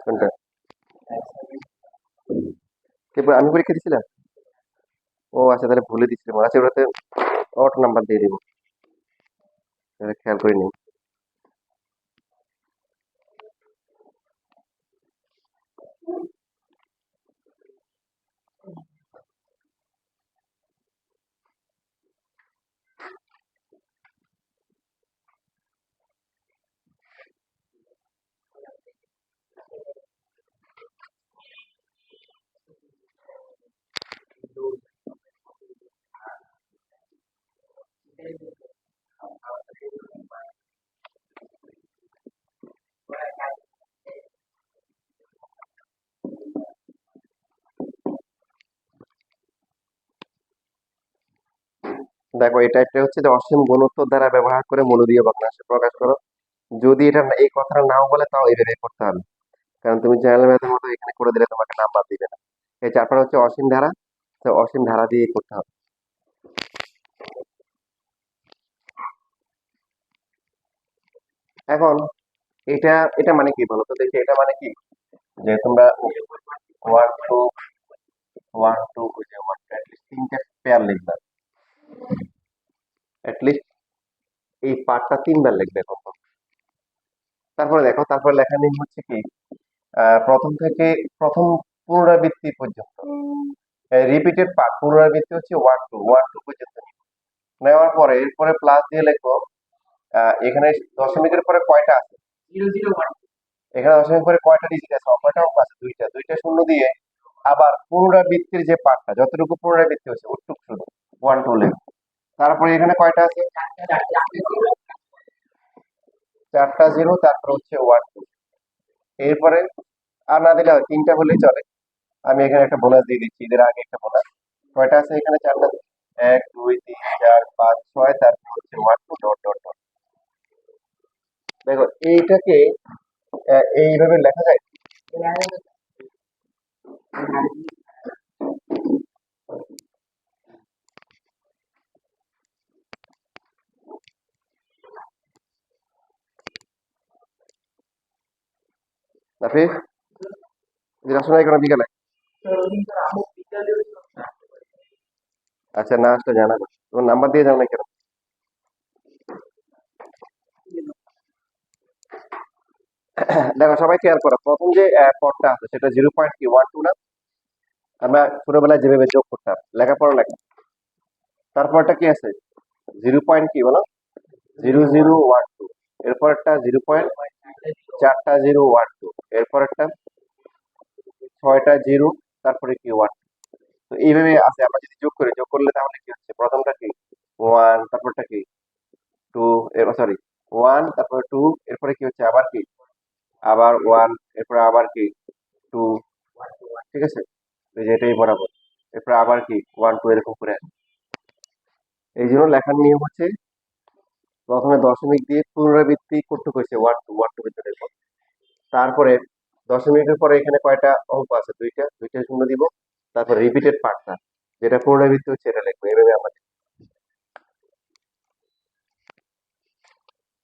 কোনটা? আমি পরীক্ষা দিছিলাম। ও আচ্ছা, তাহলে ভুলে দিচ্ছিলাম। আচ্ছা, ওটাতে অট নাম্বার দিয়ে দিব, খেয়াল করিনি। দেখো, এই টাইপটা হচ্ছে যে অসীম গুণোত্তর দ্বারা ব্যবহার করে মূলদীয় ভগ্নাংশ প্রকাশ করো। যদি এটা এই কথাটা নাও বলে, তাও এইভাবে করতে হবে। কারণ তুমি জেনারেল ম্যাথের মতো এখানে করে দিলে তোমাকে নাম্বার দিবে না। এই চারটা হচ্ছে অসীম ধারা, তো অসীম ধারা দিয়ে করতে হবে। এখন এটা এটা মানে কি বলো তো দেখি, এটা মানে কি যে তোমরা ওয়ান টু ওয়ান টু ওই যে ওয়ান অ্যাটলিস্ট তিনটা পেয়ার লিখবে, অ্যাটলিস্ট এই পার্টটা তিনবার লিখবে কখন। তারপরে দেখো, তারপরে লেখা নিয়ম হচ্ছে কি, প্রথম থেকে প্রথম পুনরাবৃত্তি পর্যন্ত রিপিটেড পার্ট পুনরাবৃত্তি হচ্ছে ওয়ান টু পর্যন্ত নেওয়ার পরে এরপরে প্লাস দিয়ে লিখবো। এখানে দশমিকের পরে কয়টা আছে? এখানে দশমিকের পরে কয়টা ডিজিট আছে? কয়টা অঙ্ক আছে? দুইটা। দুইটা শূন্য দিয়ে আবার পুনরাবৃত্তির যে পার্টটা, যতটুকু পুনরাবৃত্তি হচ্ছে ওটুকু শুধু ওয়ান টু লিখবো। তারপরে এখানে কয়টা আছে? চারটা জিরো, তারপর হচ্ছে ওয়ান টু। এরপরে আর না দিলে হয়, তিনটা হলেই চলে। আমি এখানে একটা বোনাস দিয়ে দিচ্ছি, এদের আগে একটা বোনাস। কয়টা আছে এখানে? চারটা। এক দুই তিন চার পাঁচ ছয়, তারপর হচ্ছে one two dot dot dot. দেখো, এইটাকে এইভাবে লেখা যায়। নাফিস, এদের আসলে এখানে বিকালে। আচ্ছা, না আসলে জানাবো। তোমার নাম্বার দিয়ে যাও না কেন? দেখো, সবাই খেয়াল করো, প্রথম যে পদটা আছে সেটা 0.1 2 না? আমরা ছোটবেলায় যেভাবে যোগ করতাম, লেখাপড়া লেখা। তারপরটা কি আছে? 0. কি বলো? 0.012। এরপরটা 0.4.012। এরপরটা 6টা 0, তারপরে কি ওয়ান। তো এইভাবে আছে। আমরা যদি যোগ করি, যোগ করলে তাহলে কি হচ্ছে? প্রথমটা কি? ওয়ান, তারপরটা কি? টু, সরি, ওয়ান, তারপরে টু, এরপরে কি হচ্ছে? আবার কি? আবার ওয়ান, এরপরে আবার কি? টু। ঠিক আছে, এই যে এটাই বরাবর। এরপরে আবার কি? ওয়ান টু, এরকম করে আসে। এই জন্য লেখার নিয়ম হচ্ছে, প্রথমে দশমিক দিয়ে পুনরাবৃত্তি করতে হয়েছে ওয়ান টু ভিতরে। তারপরে দশমিকের পরে এখানে কয়টা অঙ্ক আছে? দুইটা। দুইটা শূন্য দিব। তারপর রিপিটেড পার্টটা, যেটা পুনরাবৃত্তি হচ্ছে, এটা লিখবো এভাবে আমাদের।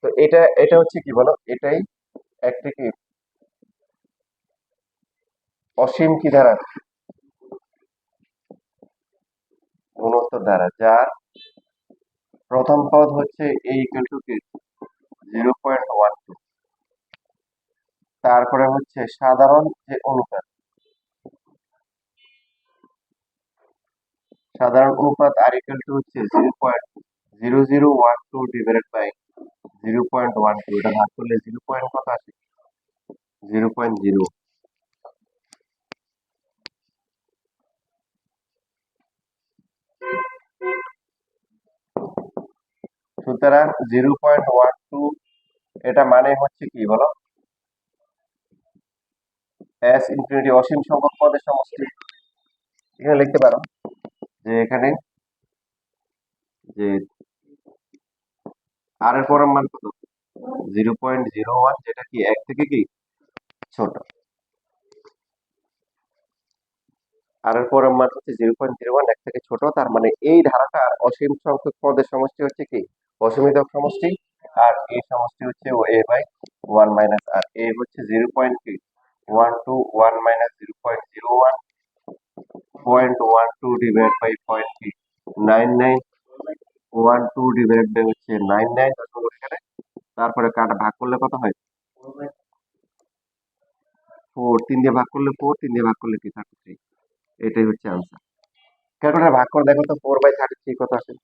তো এটা এটা হচ্ছে কি বলো, এটাই একটা কি অসীম কি ধারা? গুণোত্তর ধারা, যার প্রথম পদ হচ্ছে এ ইকুয়াল টু কি 0.12। তারপরে হচ্ছে সাধারণ যে অনুপাত, সাধারণ অনুপাত আর ইকুয়াল টু হচ্ছে 0.0012 ডিভাইডেড বাই 0.12। এটা ভাগ করলে 0. কত আসে? 0.0। সুতরাং 0.12, এটা মানে হচ্ছে কি বলো? এস ইনফিনিটি, অসীম সংখ্যক পদের সমষ্টি। এখানে লিখতে পারো যে এখানে যে আর এর পরের মান কত? 0.01, যেটা কি এক থেকে কি ছোট। আর এর পরের মান হচ্ছে 0.01, এক থেকে ছোট। তার মানে এই ধারাটা অসীম সংখ্যক পদের সমষ্টি হচ্ছে কি অসীমিত সমষ্টি। আর এই সমষ্টি হচ্ছে এ বাই ওয়ান মাইনাস আর। এ হচ্ছে 0. 1 minus 0.01, 0.12 divided by 0.99, 12 divided by হচ্ছে 99, তারপরে কাটা ভাগ করলে কত হয়? 4, 3 দিয়ে ভাগ করলে 4, 3 দিয়ে ভাগ করলে কি 33। এটাই হচ্ছে আনসার। ক্যালকুলেটর ভাগ করে দেখো তো 4/33 কত আসে?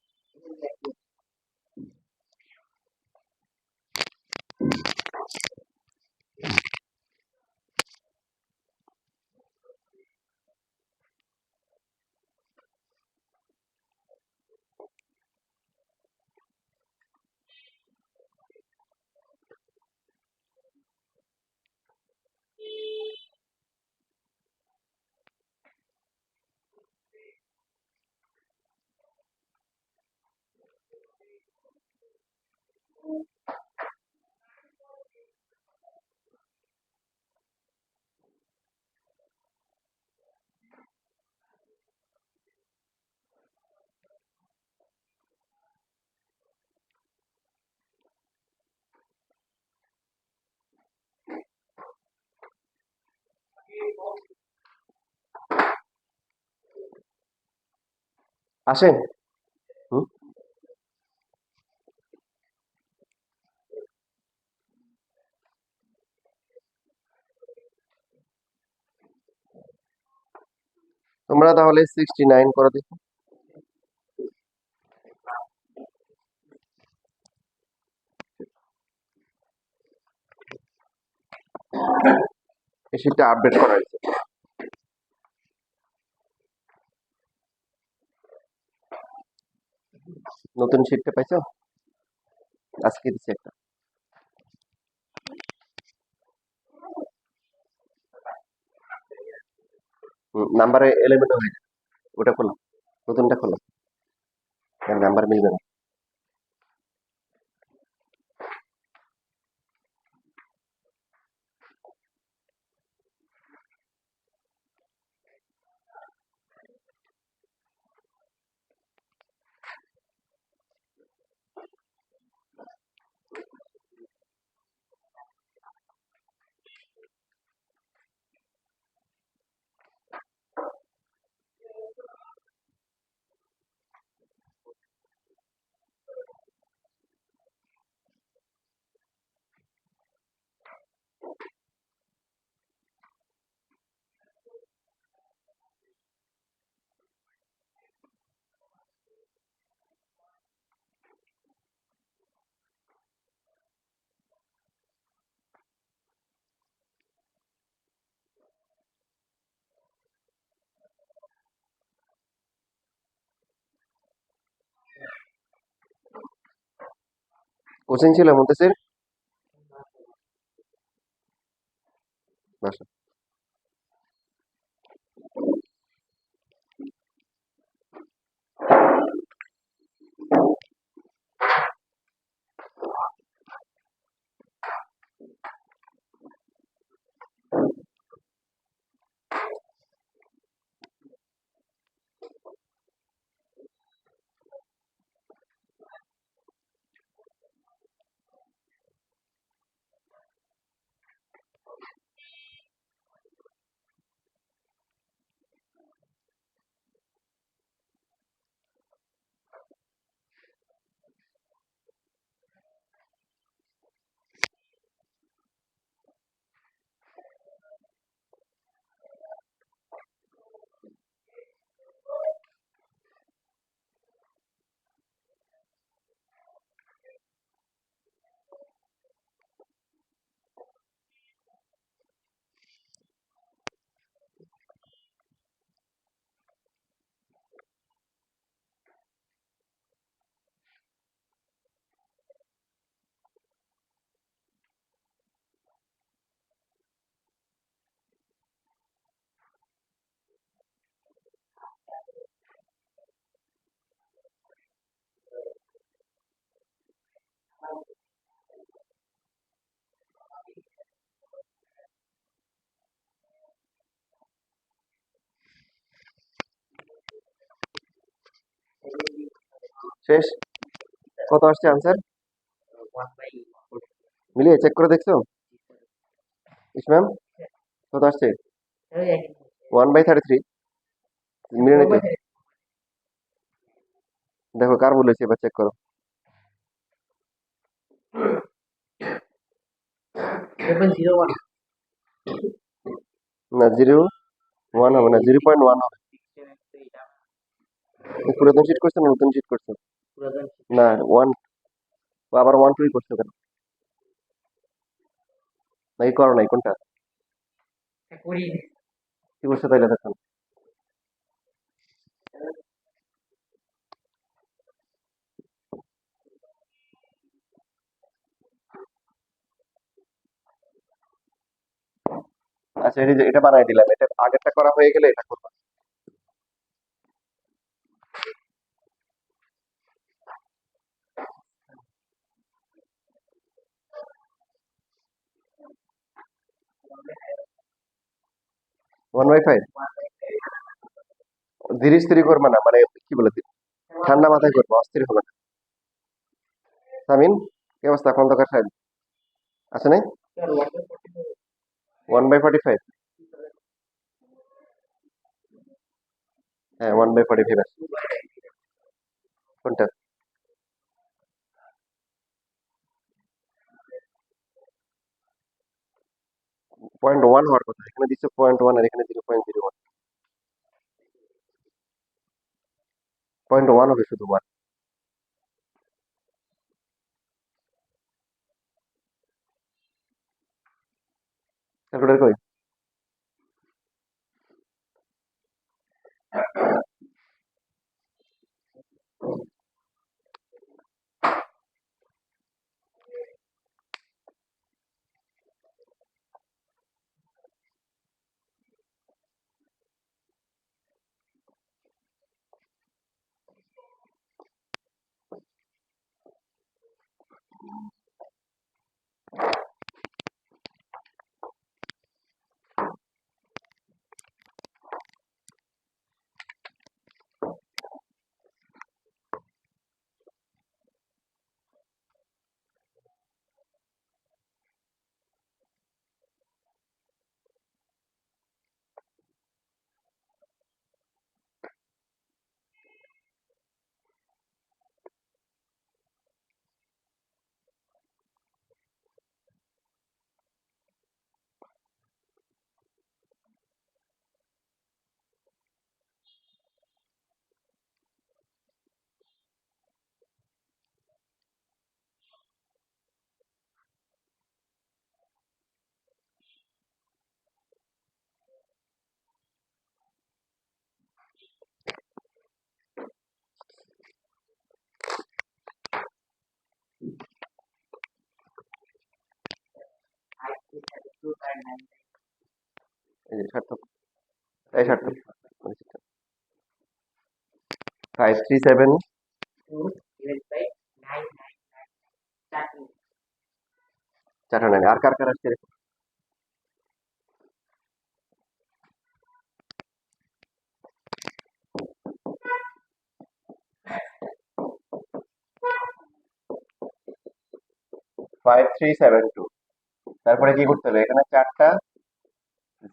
আসে? হুম? তোমরা তাহলে 69 করো দেখো। এই শীটটা আপডেট করা হয়েছে। নতুন শীটটা পাইছো? আজকে দিচ্ছে একটা। নাম্বারে এলিমেন্ট হয়ে যায়, ওটা খোলো, নতুনটা খোলো, নাম্বার মিলবে না। কোচিং ছিল মুন্তাসির? বাসা। শেষ? কত আসছে আনসার? মিলিয়ে চেক করে দেখছো? ইসমাম কত আসছে? 1/33। মিলে নাই তো। দেখো কার ভুল হয়েছে, এবার চেক করো। না, 0.1 হবে না, 0.1 হবে। পুরাতন শিট করছো না নতুন শিট করছো? না, 1। আবার 1 2 করছো কেন? নাকি করো নাই, কোনটা কি করছো তাইলে দেখুন? আচ্ছা, এটা বানাই দিলাম, এটা আগেরটা করা হয়ে গেলে এটা করবা। ওয়ান বাই ফাইভ ধীরে স্থিরে করবা না, মানে কি বলে ঠান্ডা মাথায় করবো, অস্থির হবে না। সামিন, কি অবস্থা খন্দকার সাহেব? আছে নাই? 1/45। হ্যাঁ, 1/45 আছে। কোনটা? 0.1 হওয়ার কথা, এখানে দিচ্ছে 0.1 আর এখানে 0.01। 0.1 হবে শুধু, 1। ক্যালকুলেটর কই? এই যে সার্থক, এই সার্থক 537 চারটা নাই। আর কার কার আসছে? 5372। তারপরে কি করতে হবে? এখানে চারটা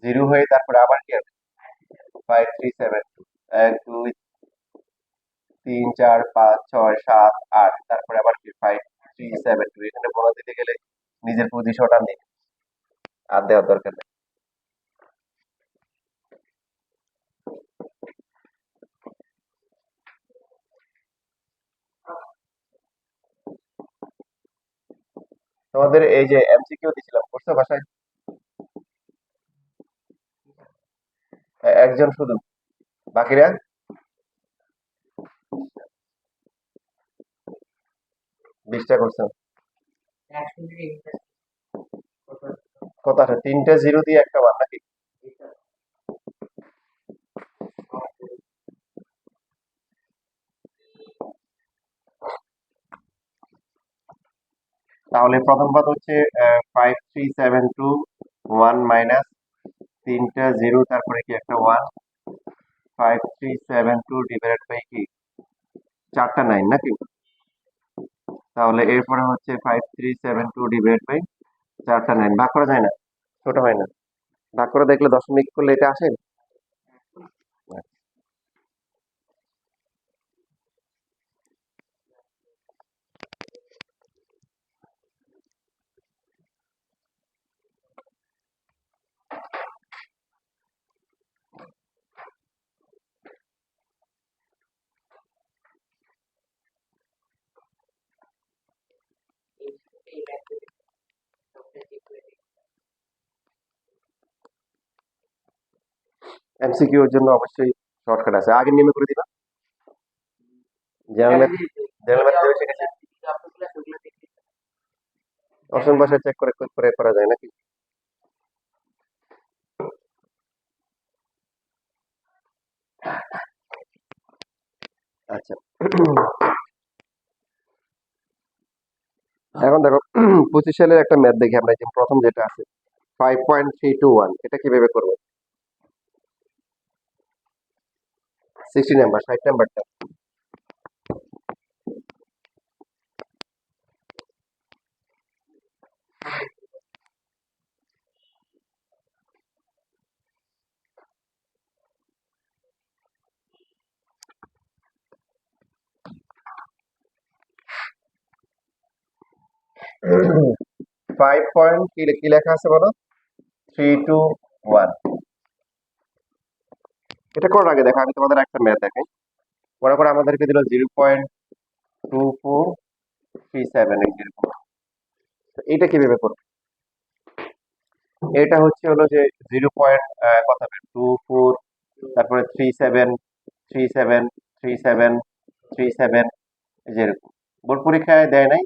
জিরো হয়ে তারপরে আবার কি হবে? 5372, 1 2 3 4 5 6 7 8, তারপরে আবার কি 5372। এখানে বলা দিতে গেলে নিজের পজিশনটা নেই, আর দেওয়ার দরকার নেই। তোমাদের এই যে এমসিকিউ দিছিলাম, করছো বাসায়? একজন শুধু, বাকিরা 20টা করছো। কত আছে? 3টে জিরো দিয়ে একটা ওয়ান নাকি? তাহলে প্রথম পদ হচ্ছে 5372, 1 মাইনাস 3টা জিরো, তারপরে কি একটা ওয়ান। 5372 ডিভাইডেড বাই কি 4টা 9 নাকি? তাহলে এরপরে হচ্ছে 5372 ডিভাইডেড বাই 4টা 9, ভাগ করা যায় না? ছোট হয় না? ভাগ করে দেখলে দশমিক করলে এটা আসে। এমসিকিউ এর জন্য অবশ্যই শর্টকাট আছে, আগে নেমে করে দিবা। জেনারেল ম্যাথ, জেনারেল ম্যাথ যেটা শিখেছি অপশন বসে চেক করে করে করা যায় নাকি? আচ্ছা, এখন দেখো 25 সালের একটা ম্যাথ দেখি আমরা, যে প্রথম যেটা আছে 5.321, এটা কিভাবে করবো? 60 নাম্বার, 60 নাম্বারটা। ফাইভ পয়েন্ট কি লেখা আছে বলো? 321। এটা করার আগে দেখো আমি তোমাদের একটা ম্যাথ দেখাই। মনে করো আমাদেরকে দিল 0.2437, এটা কিভাবে করবো? এটা হচ্ছে হলো যে 0. কত হবে, 24, তারপরে 37, যেরকম বোর্ড পরীক্ষায় দেয় নাই,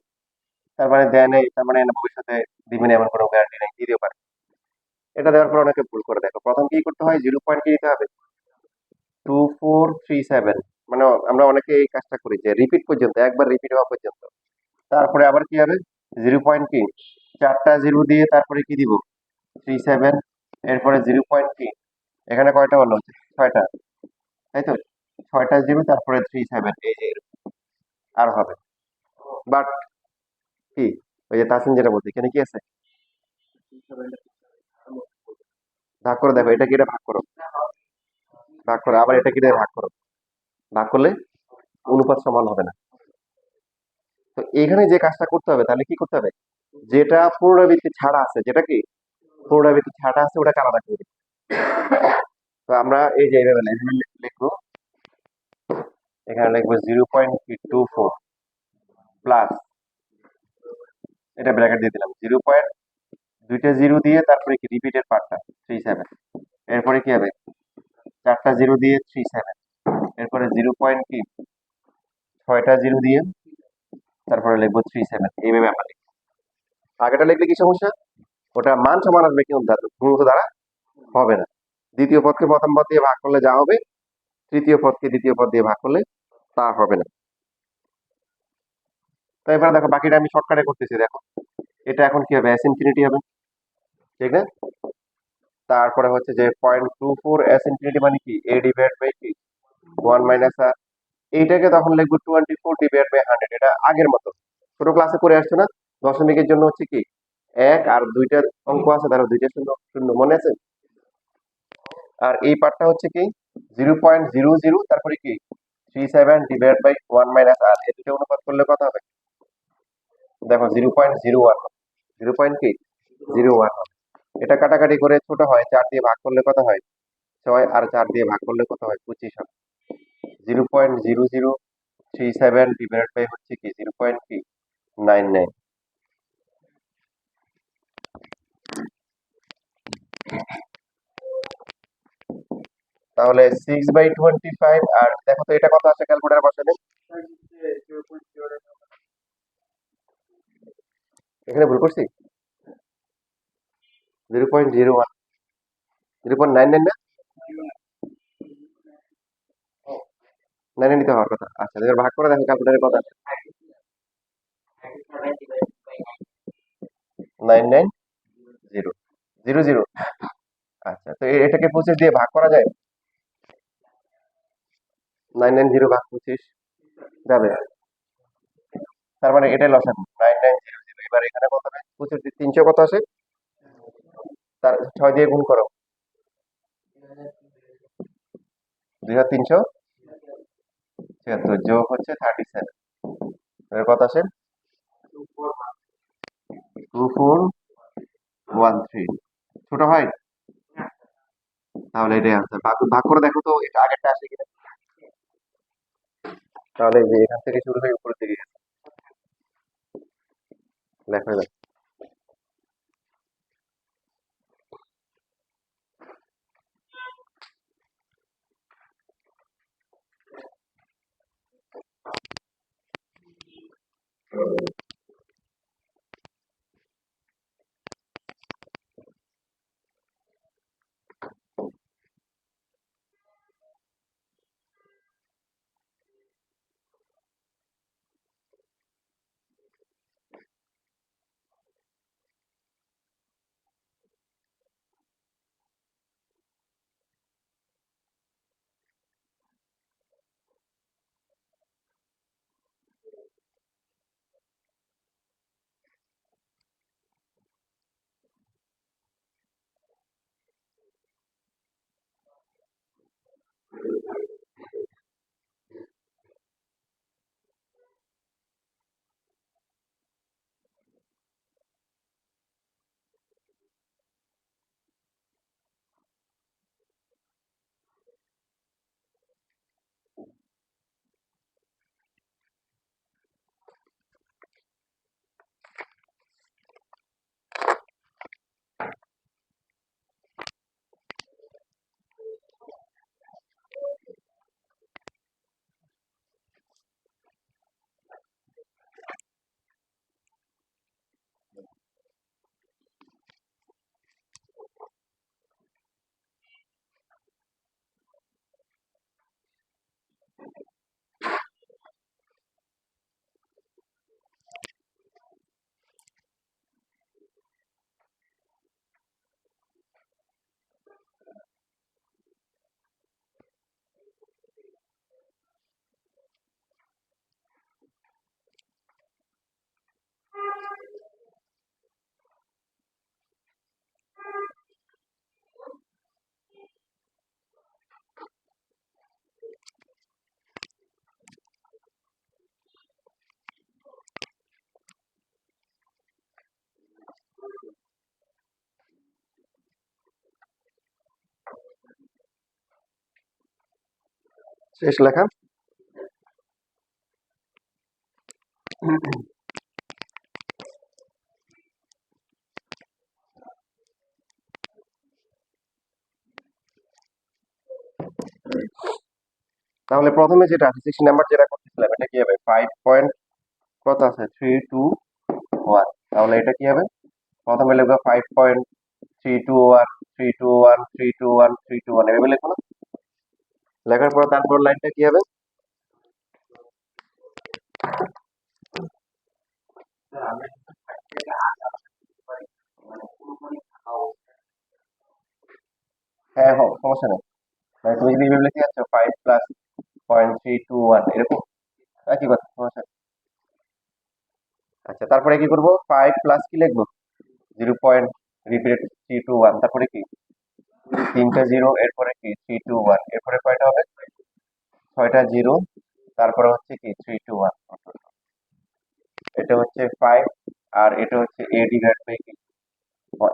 তার মানে দেয় নাই, তার মানে ভবিষ্যতে দিবেন এমন কোনো গ্যারান্টি নেই, দিতেও পারে। এটা দেওয়ার পর অনেকে ভুল করে। দেখো প্রথম কি করতে হয়, 0. কি দিতে হবে, 2437। মানে আমরা অনেকে এই কাজটা করি যে রিপিট পর্যন্ত, একবার রিপিট হওয়া পর্যন্ত, তারপরে আবার কি হবে, 0. কি, চারটা জিরো দিয়ে তারপরে কি দিব, 37, এরপরে 0. কি, এখানে কয়টা হলো, ছয়টা, তাই তো, ছয়টা জিরো তারপরে 37, এই যে আর হবে। বাট কি, ওই যে তাসিন যেটা বলছে, এখানে কি আছে, ভাগ করে দেখো, এটা কি, এটা ভাগ করো, ভাগ করো, আবার এটা কি দিয়ে ভাগ করো, ভাগ করলে অনুপাত সমান হবে না। তো এখানে যে কাজটা করতে হবে, তাহলে কি করতে হবে, যেটা পুনরাবৃত্তি ছাড়া আছে, যেটা কি পুনরাবৃত্তি ছাড়া আছে, ওটাকে আলাদা করে দিই। তো আমরা এই যে এইভাবে লিখবো, এখানে লিখবো 0.24 প্লাস, এটা ব্র্যাকেট দিয়ে দিলাম, 0. দুইটা জিরো দিয়ে তারপরে কি রিপিটেড পার্টটা 37, এরপরে কি হবে, চারটা জিরো দিয়ে 37, এরপরে 0. কি, ছয়টা জিরো দিয়ে তারপরে লিখবো 37, এইভাবে আমরা লিখবো। আগেটা লিখলে কি সমস্যা, ওটা মান সমান আসবে কিন্তু গুণিত দ্বারা হবে না। দ্বিতীয় পদকে প্রথম পদ দিয়ে ভাগ করলে যা হবে, তৃতীয় পদকে দ্বিতীয় পদ দিয়ে ভাগ করলে তা হবে না। তো এবার দেখো বাকিটা আমি শর্টকাটে করতেছি, দেখো এটা এখন কি হবে, এস ইনফিনিটি হবে, ঠিক না? তারপরে হচ্ছে যে 0.24 এস ইনফিনিটি মানে কি, এ ডিভাইড বাই কি, 1 - আর, এইটাকে তখন লিখবো 24 / 100, এটা আগের মতো ছোট ক্লাসে করে আসছো না, দশমিকের জন্য হচ্ছে কি, এক আর দুইটা অঙ্ক আছে, তারা দুইটা শূন্য শূন্য, মনে আছে? আর এই পার্টটা হচ্ছে কি, 0.00, তারপরে কি 37 / 1 - আর, এই দুটো অনুপাত করলে কত হবে, দেখো 0.01, 0.01 হবে। এটা কাটাকাটি করে ছোট হয়, 4 দিয়ে ভাগ করলে কত হয়, 6, আর 4 দিয়ে ভাগ করলে কত হয়, 25 হবে। 0.0037 হচ্ছে কি 0.99। তাহলে 6/25, আর দেখো তো এটা কত আছে, ক্যালকুলেটার বসালে এখানে ভুল করছি, 0.01, 0.99 না, 99 হওয়ার কথা। আচ্ছা এবার ভাগ করে দেখো ক্যালকুলেটারে কত আছে, 99000। আচ্ছা, তো এটাকে 25 দিয়ে ভাগ করা যায়, 990 ভাগ 25 যাবে, তার মানে এটাই লসাগু 9900। এবার এখানে কত হবে, 25 দিয়ে 300 কত আসে, তার 6 দিয়ে গুণ করো, 2376 যোগ হচ্ছে 37, এর কত আসে? 2413। ছোট ভাই, তাহলে এটাই আনসার। ভাগ ভাগ করে দেখো তো এটা আগেরটা আসে কিনা। তাহলে এই যে এখান থেকে শুরু হয়ে উপরের দিকে গেছে। লেখা যাক। শেষ লেখা। তাহলে প্রথমে যেটা আছে 60 নাম্বার যেটা করতেছিলাম, এটা কি হবে? 5 পয়েন্ট কত আছে? 321। তাহলে এটা কি হবে? প্রথমে লিখবো 5.321 321 321 321, এভাবে লিখবো না? লেখার পর তারপর লাইনটা কি হবে? হ্যাঁ, সমস্যা নেই। মানে তুমি যদি এইভাবে লিখে যাচ্ছ 5 প্লাস 0.321 এরকম একই কথা, সমস্যা নেই। আচ্ছা, তারপরে কি করবো? 5 প্লাস কি লিখবো? 0.321, তারপরে কি? তিনটা জিরো, এরপরে কি? 321, এরপরে কয়টা হবে? 6টা জিরো, তারপরে হচ্ছে কি? 321। এটা হচ্ছে 5, আর এটা হচ্ছে a ডিভাইড বাই কি।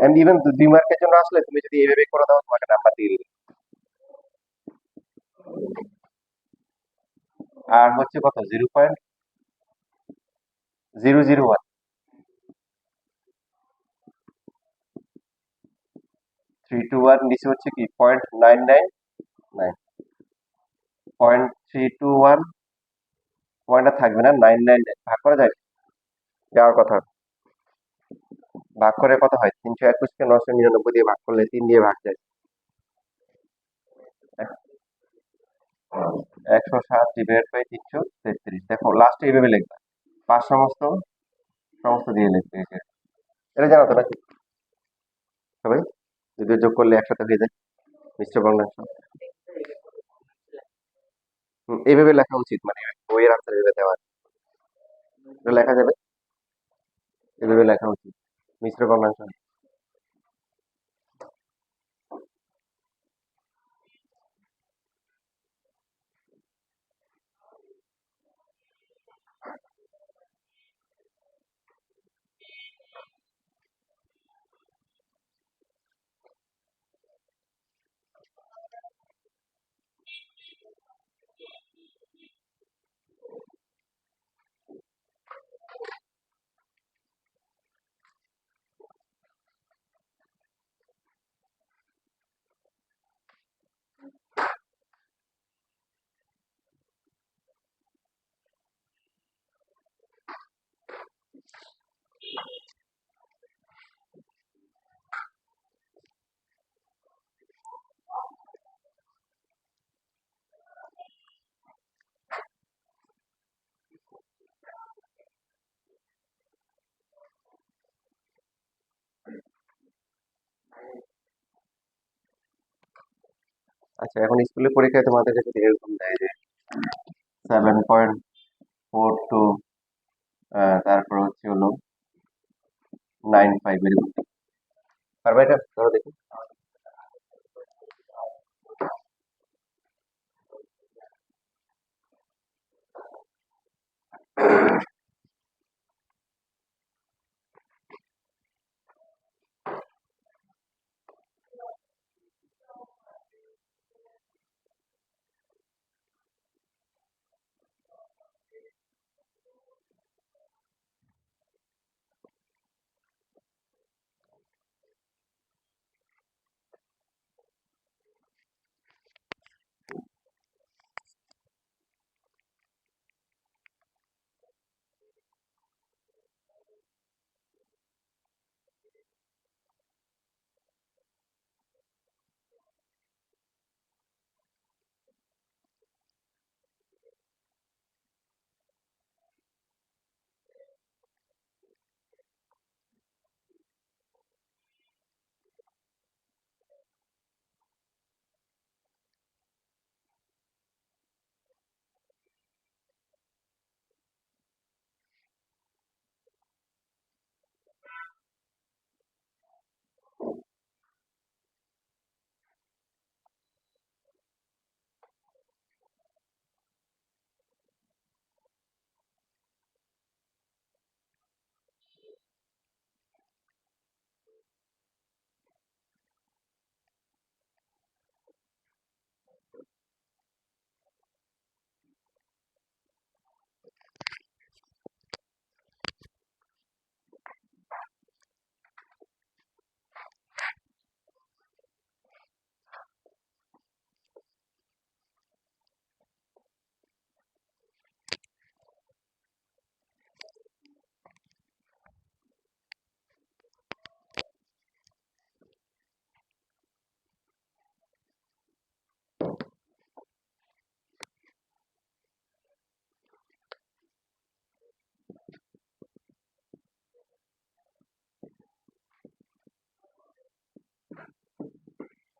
এন্ড ইভেন 2 মার্কের জন্য আসলে তুমি যদি এইভাবে করে দাও, তোমাকে নাম্বার দিয়ে দিবে। আর হচ্ছে কত? 0.001। 321 নিচে হচ্ছে কি? 0.999। 0.321 পয়েন্টটা থাকবে না, 999 ভাগ করা যায়, যাওয়ার কথা। ভাগ করে কত হয়? 321কে 999 দিয়ে ভাগ করলে 3 দিয়ে ভাগ যায়। 107 ডিভাইড বাই 333। দেখো লাস্টে এইভাবে লিখবা, 5 সমস্ত সমস্ত দিয়ে লিখবে। এই যে এটা জানো তো নাকি সবাই? যদি যোগ করলে একসাথে হয়ে যায় মিশ্র ভগ্নাংশ। এইভাবে লেখা উচিত, মানে বইয়ের আনসার এভাবে দেওয়া। এটা লেখা যাবে, এভাবে লেখা উচিত মিশ্র ভগ্নাংশ। আচ্ছা, এখন স্কুলের পরীক্ষায় তোমাদেরকে যদি এরকম দেয় যে 7.42, তারপর হচ্ছে হলো 95 এরকম, পারবে এটা? ধরো দেখি।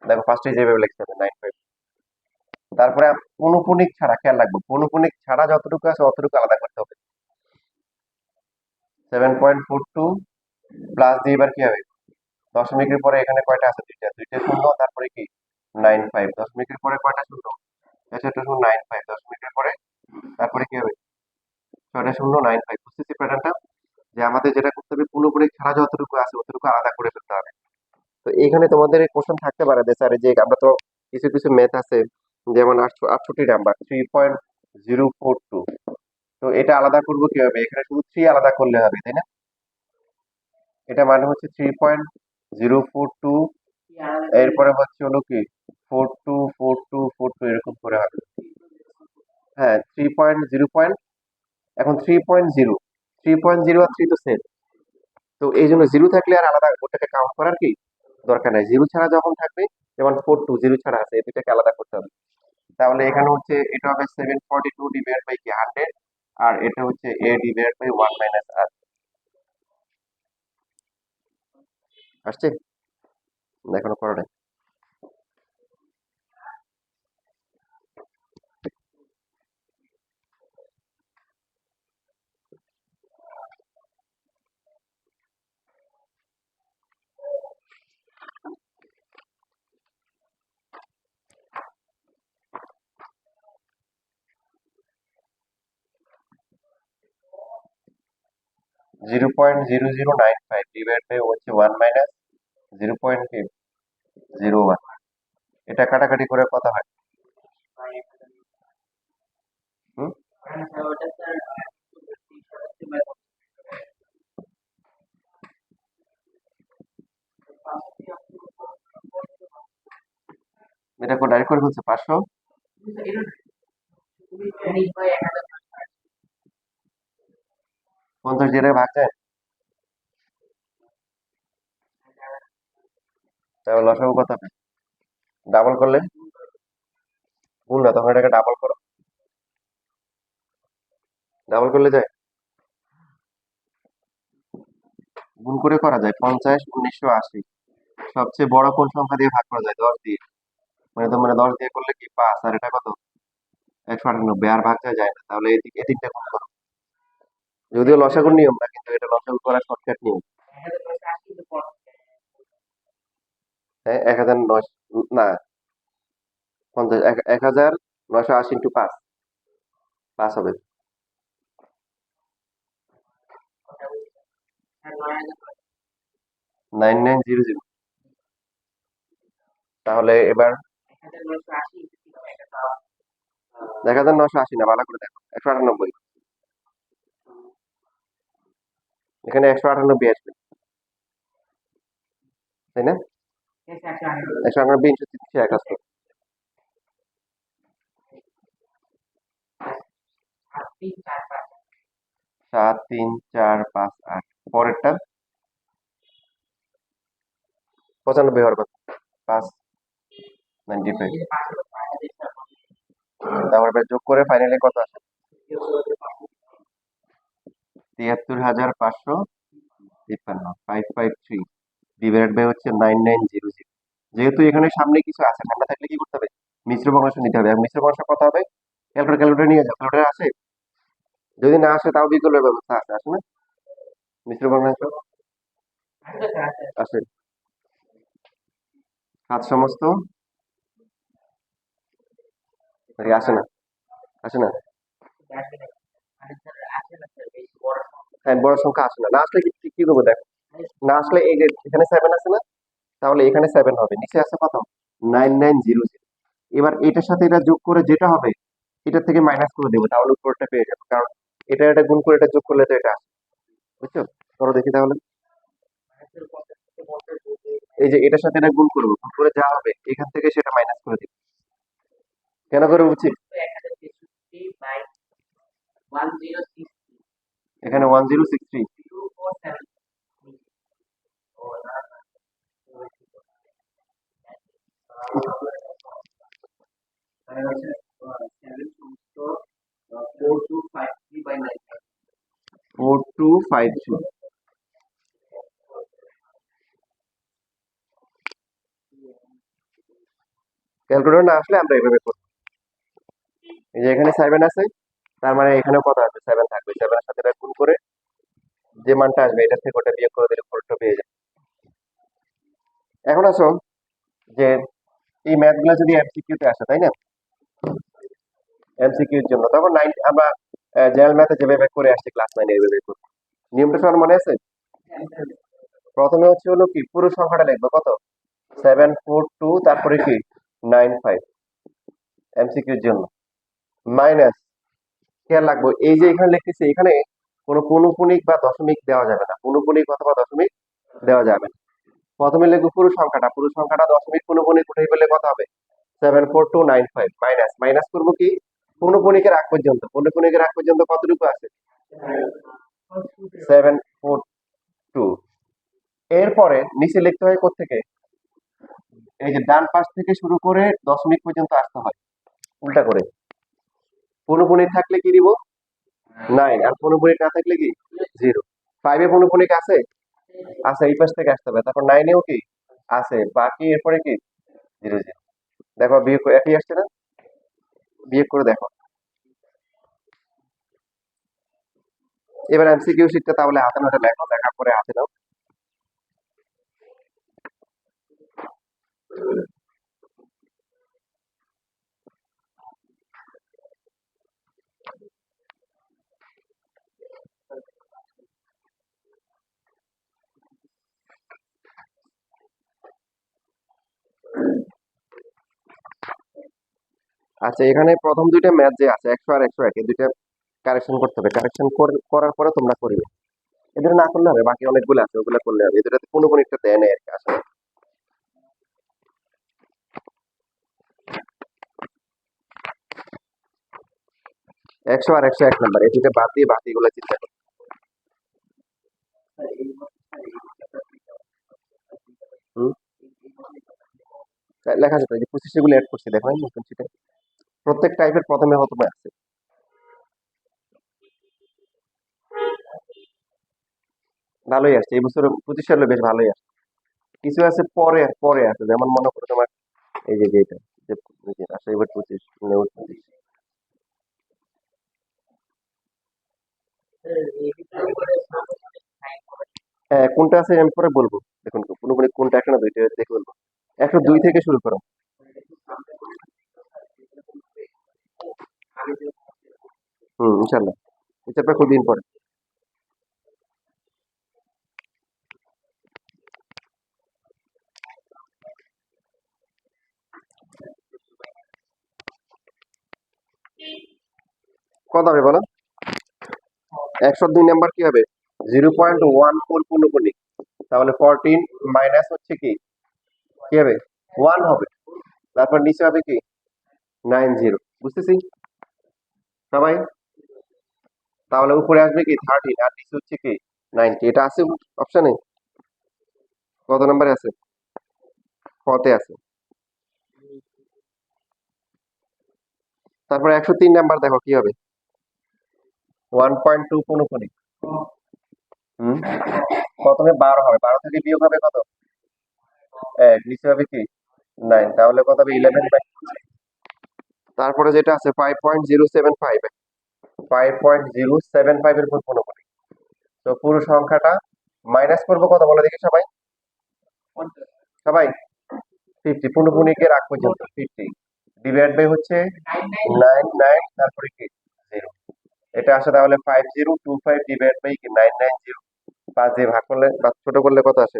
দেখো ফার্স্টে যেভাবে লিখতে হবে 95, তারপরে পৌনঃপুনিক ছাড়া খেয়াল রাখবো, পৌনঃপুনিক ছাড়া যতটুকু আছে অতটুকু আলাদা করতে হবে। 7.42 প্লাস দিয়ে এবার কি হবে, দশমিকের পরে এখানে কয়টা আছে, দুইটা, দুইটা শূন্য, তারপরে কি 95, দশমিকের পরে কয়টা শূন্য, একটা শূন্য, 95, দশমিকের পরে তারপরে কি হবে, ছয়টা শূন্য, 95। বুঝতেছি প্যাটার্নটা, যে আমাদের যেটা করতে হবে পূর্ণপুরিক ছাড়া যতটুকু আছে অতটুকু আলাদা করে ফেলতে হবে। তো এখানে তোমাদের কোশ্চেন থাকতে পারে যে স্যার, যে আমরা তো কিছু কিছু ম্যাথ আছে, যেমন 68 নাম্বার 3.042, তো এটা আলাদা করবো কিভাবে, এখানে শুধু 3 আলাদা করলে হবে, তাই না? এটা মানে হচ্ছে 3.042, এরপরে হচ্ছে হলো কি 424242 এরকম করে হবে। হ্যাঁ, 3.0 পয়েন্ট, এখন 3.0, 3.0 আর 3 তো সেম, তো এই জন্য জিরো থাকলে আর আলাদা ওটাকে কাউন্ট করার কি দরকার নাই, জিরো ছাড়া যখন থাকবে, যেমন 42 জিরো ছাড়া আছে, এই দুটাকে আলাদা করতে হবে। তাহলে এখানে হচ্ছে এটা হবে 742 ডিভাইড বাই কি 100, আর এটা হচ্ছে a divide by 1 minus r। আসছে? এখনো করো নাই? 0.0095 ডিভাইড বাই হচ্ছে 1 মাইনাস 0.01, এটা কাটাকাটি করে কত হয়? হুম? এটা ডাইরেক্ট করে ফেলছে 500, 50 দিয়ে ভাগ যায়, তাহলে লসাগু কত হবে? ডাবল করলে, গুণ না, তখন এটাকে ডাবল করো, ডাবল করলে যায়, গুণ করে করা যায়। 50, 1980, সবচেয়ে বড় কোন সংখ্যা দিয়ে ভাগ করা যায়? 10 দিয়ে। মানে তো মানে 10 দিয়ে করলে কি 5, আর এটা কত 198, আর ভাগ যায় না, তাহলে এই তিনটা গুণ করো। যদিও লসাগুর নিয়ম না, কিন্তু এটা লসাগু করার শর্টকাট নিয়ম। হ্যাঁ 1009, না 50, 1980 ইন্টু 5, 5 হবে 9900। তাহলে এবার 1980 না, ভালো করে দেখো, 198, এখানে 198 আসবে, তাই না? 198 ইন্টু 371, 73458, পরেরটা 95 হওয়ার কথা, 595। তারপর এবার যোগ করে ফাইনালি কত আসে? 73,553, 553 ডিভাইডেড বাই হচ্ছে 9900। যেহেতু এখানে সামনে কিছু আছে, সামনে থাকলে কি করতে হবে? মিশ্র ভগ্নাংশ নিতে হবে। আর মিশ্র ভগ্নাংশ কত হবে? ক্যালকুলেটর নিয়ে যাও, ক্যালকুলেটর আসে? যদি না আসে তাও বিকল্পের ব্যবস্থা আছে, আসে না? মিশ্র ভগ্নাংশ আসে, 7 সমস্ত, নাকি আসে না? আসে না? হ্যাঁ, বড় সংখ্যা আসে না, না আসলে কি কি করবো দেখো, না আসলে এই যে এখানে 7 আছে না, তাহলে এখানে 7 হবে, নিচে আছে কত? 9900। এবার এটার সাথে এটা যোগ করে যেটা হবে এটা থেকে মাইনাস করে দেবো, তাহলে উপরটা পেয়ে যাবো, কারণ এটা গুণ করে এটা যোগ করলে তো এটা আসে। বুঝছো? করো দেখি তাহলে। এই যে এটার সাথে এটা গুণ করবো, গুণ করে যা হবে এখান থেকে সেটা মাইনাস করে দিবো। কেন করে উচিত? এখানে 1063, four two five three. Calculator না আসলে আমরা এভাবে করবো। এই যে এখানে 7 আছে, তার মানে এখানেও কত আসবে? 7 থাকবে, 7 এর সাথে এটা গুণ করে যে মানটা আসবে এটা থেকে ওটা বিয়োগ করে দিলে ফোরটা পেয়ে যাবে। এখন আসো যে এই ম্যাথ গুলা যদি এমসিকিউ তে আসে, তাই না? এমসিকিউ এর জন্য তখন 9 আমরা জেনারেল ম্যাথে যেভাবে করে আসছি ক্লাস 9 এইভাবে করব। নিয়মটা সবার মনে আছে? প্রথমে হচ্ছে হলো কি পুরো সংখ্যাটা লিখবো, কত? 742, তারপরে কি 95, এমসিকিউ এর জন্য। মাইনাস, খেয়াল রাখবো এই যে এখানে লিখতেছি, এখানে কোনো পৌনঃপুনিক বা দশমিক দেওয়া যাবে না, পৌনঃপুনিক অথবা দশমিক দেওয়া যাবে না। প্রথমে লিখবো পুরো সংখ্যাটা, পুরো সংখ্যাটা দশমিক পৌনঃপুনিক উঠে ফেলে কত হবে? 74295, মাইনাস, মাইনাস করবো কি পৌনঃপুনিকের আগ পর্যন্ত, পৌনঃপুনিকের আগ পর্যন্ত কতটুকু আছে? 742। এরপরে নিচে লিখতে হয় কোত্থেকে? এই যে ডান পাশ থেকে শুরু করে দশমিক পর্যন্ত আসতে হয় উল্টা করে। পৌনঃপুনিক থাকলে কি দিব? 9, আর পৌনঃপুনিক না থাকলে কি 0। 5 এ পৌনঃপুনিক আছে? আছে, এই পাশ থেকে আসতে হবে, তারপর 9 এও কি আছে, বাকি এরপরে কি 0 0। দেখো বিয়োগ করে একই আসছে না? বিয়োগ করে দেখো। এবার এমসিকিউ শিটটা তাহলে হাতে নোটে লেখো, লেখার পরে হাতে নাও। আচ্ছা, এখানে প্রথম দুইটা ম্যাথ যে আছে 100 আর 101, এই দুইটা কারেকশন করতে হবে, কারেকশন করার পরে তোমরা করবে। এদের না করলে হবে, বাকি অনেকগুলো আছে ওগুলো করলে হবে, এদের কোনো কোনো একটা দেয় নেই আর কি আসলে। 100 আর 101 নাম্বার, এই দুইটা বাদ দিয়ে বাকিগুলো চিন্তা করো। হুম, লেখা আছে তো, এই যে 25 গুলো অ্যাড করছি দেখো নতুন শীটে, প্রত্যেক টাইপের প্রথমে প্রথমে আছে। ভালোই আসছে এই বছর, 25 সালে বেশ ভালোই আসছে। কিছু আছে পরে পরে আছে, যেমন মনে করো তোমার এই যে এটা যে 28/25 29/25। হ্যাঁ, কোনটা আছে আমি পরে বলবো। দেখুন পুরোপুরি কোনটা, একটা না দুইটা দেখে বলবো। 102 থেকে শুরু করো। ইনশাল্লাহ। এই চ্যাপ্টার খুবই ইম্পর্টেন্ট। কত হবে বলো? 102 নাম্বার কি হবে? 0.14 পূর্ণপূর্ণিক। তাহলে 14 মাইনাস হচ্ছে কি কি হবে? 1 হবে। তারপর নিচে হবে কি 90। বুঝতেছি সবাই? তাহলে উপরে আসবে কি 13 আর নিচে হচ্ছে কি 90। এটা আছে অপশনে? কত নম্বরে আছে? কতে আছে? তারপর 103 নাম্বার দেখো কি হবে? 1.2 পূর্ণপূর্ণিক। হুম, প্রথমে 12 হবে, 12 থেকে বিয়োগ হবে কত? নিচে হবে কি 9। তাহলে কত হবে? 11/। তারপরে যেটা আছে 5.075, 5.075 এর উপর পূর্ণপূর্ণিক। তো পুরো সংখ্যাটা মাইনাস করবো কত বলে দেখি সবাই? সবাই 50 পূর্ণপূর্ণিকের আগ পর্যন্ত 50 ডিভাইড বাই হচ্ছে 99, তারপরে কি 0। এটা আসে তাহলে 5025 ডিভাইড বাই কি 990। 5 দিয়ে ভাগ করলে বা ছোট করলে কত আসে?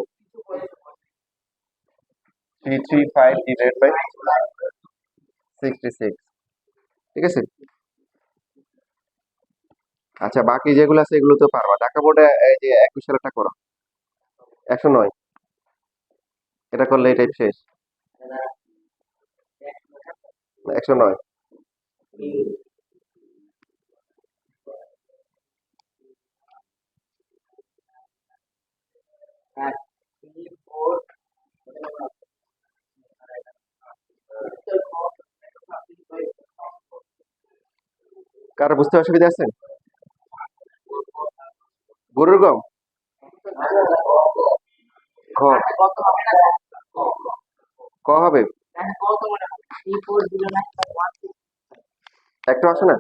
335 ডিভাইড বাই 66। ঠিক আছে। আচ্ছা, বাকি যেগুলো আছে এগুলো তো পারবা। ঢাকা বোর্ডে এই যে 21 সালেরটা করো। 109 এটা করলে এটাই শেষ। 109। কারো বুঝতে অসুবিধা আছে? গরুর গম খ ক হবে। একটা আসে না?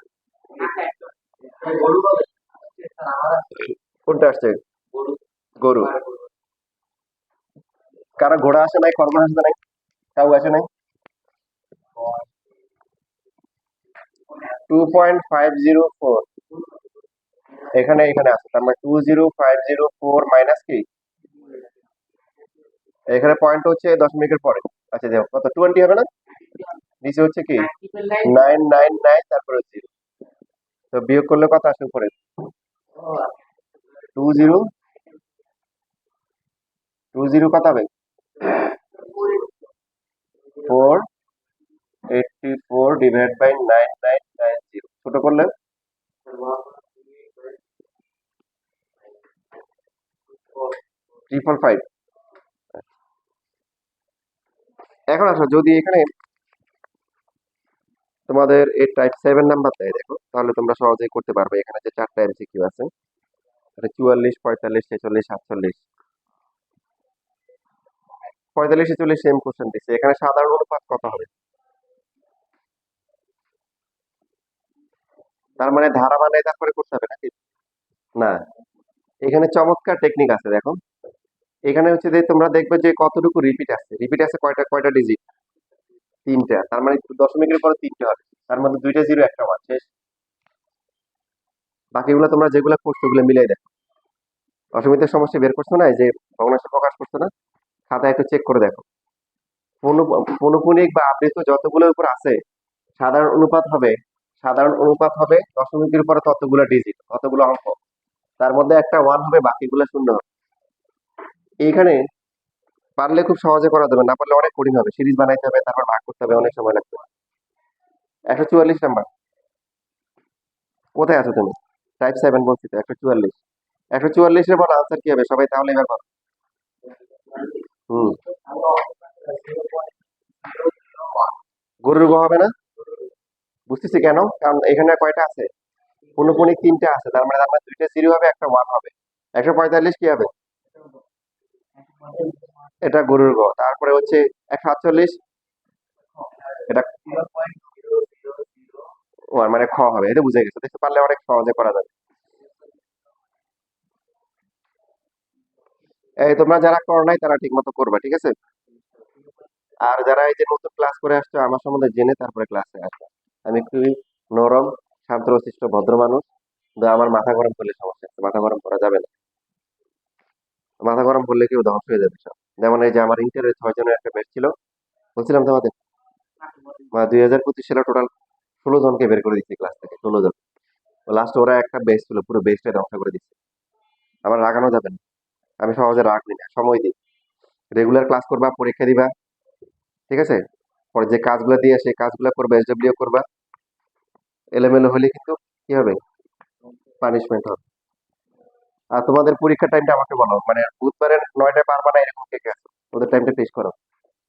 কোনটা আসছে? গরু। কারো ঘোড়া আসে নাই, খরগোশ আসে নাই, কাউ আসে নাই? 2504 এখানে এখানে আছে। তার মানে 20504 মাইনাস কি এখানে পয়েন্ট হচ্ছে দশমিকের পরে। আচ্ছা দেখো কত 20 হবে না? নিচে হচ্ছে কি 999, তারপরে 0। তো বিয়োগ করলে কত আসে উপরে? 20 কত হবে? 484 ডিভাইড বাই 9990। ছোট করলে 345। এখন আসো, যদি এখানে তোমাদের এই টাইপ 7 নাম্বার দেয় দেখো, তাহলে তোমরা সহজেই করতে পারবে। এখানে যে 4টা এমসিকিউ আছে, 44 45 46 47। 45 46 সেম কোশ্চেন দিচ্ছে। এখানে সাধারণ অনুপাত কত হবে? তার মানে ধারা বানায় তারপরে করতে হবে নাকি? না, এখানে চমৎকার টেকনিক আছে দেখো। এখানে হচ্ছে যে তোমরা দেখবে যে কতটুকু রিপিট আছে। রিপিট আছে কয়টা কয়টা ডিজিট? 3টা। তার মানে দশমিকের পরে 3টে হবে। তার মধ্যে 2টা জিরো, একটা ওয়ান, শেষ। বাকিগুলো তোমরা যেগুলো করছো ওগুলো মিলাই দেখো। অসমিতের সমস্যা বের করছো না, এই যে ভগ্নাংশ প্রকাশ করছো না, খাতায় একটু চেক করে দেখো। পৌনঃপুনিক বা আবৃত যতগুলোর উপর আছে, সাধারণ অনুপাত হবে। সাধারণ অনুপাত হবে দশমিকের উপরে ততগুলো ডিজিট, ততগুলো অঙ্ক। তার মধ্যে একটা ওয়ান হবে, বাকিগুলো শূন্য হবে। এইখানে পারলে খুব সহজে করা যাবে, না পারলে অনেক কঠিন হবে। সিরিজ বানাইতে হবে, তারপর ভাগ করতে হবে, অনেক সময় লাগবে। 144 নাম্বার। কোথায় আছো তুমি? টাইপ 7 বলছি তো। 144। 144 এর বলো আনসার কি হবে সবাই, তাহলে এবার বলো। হুম, গরুর গ হবে না? বুঝতেছি কেন, কারণ এখানে কয়টা আছে? পৌনঃপুনিক 3টা আছে। তার মানে 2টা জিরো হবে, একটা ওয়ান হবে। 145 কি হবে? এটা গরুর গ। তারপরে হচ্ছে 147, এটা ওয়ান মানে খ হবে, এটা বুঝে গেছে, দেখতে পারলে অনেক সহজে করা যাবে। এই তোমরা যারা করো নাই তারা ঠিক মতো করবা, ঠিক আছে? আর যারা এই যে নতুন ক্লাস করে আসছো আমার সম্বন্ধে জেনে তারপরে ক্লাসে আসবে। আমি খুবই নরম, শান্তশিষ্ট, ভদ্র মানুষ, কিন্তু আমার মাথা গরম করলে সমস্যা আছে, মাথা গরম করা যাবে না। মাথা গরম করলে কেউ ধ্বংস হয়ে যাবে সব। যেমন এই যে আমার ইন্টারের 6 জনের একটা ব্যাচ ছিল, বলছিলাম তোমাদের, 2025 সালে টোটাল 16 জনকে বের করে দিচ্ছে ক্লাস থেকে, 16 জন। লাস্ট ওরা একটা বেচ ছিল, পুরো বেচটা ধ্বংস করে দিচ্ছে। আমার রাগানো যাবে না, আমি সহজে রাগ নিই না, সময় দিই। রেগুলার ক্লাস করবা, পরীক্ষা দিবা, ঠিক আছে? পরে যে কাজগুলো দিয়ে সেই কাজগুলো করবা, এসডব্লিউ করবা। এলোমেলো হলে কিন্তু কি হবে, পানিশমেন্ট হবে। আর তোমাদের পরীক্ষার টাইমটা আমাকে বলো, মানে বুধবারের 9টায় পারবা না এরকম কে কে আছে? ওদের টাইমটা ফিক্স করো।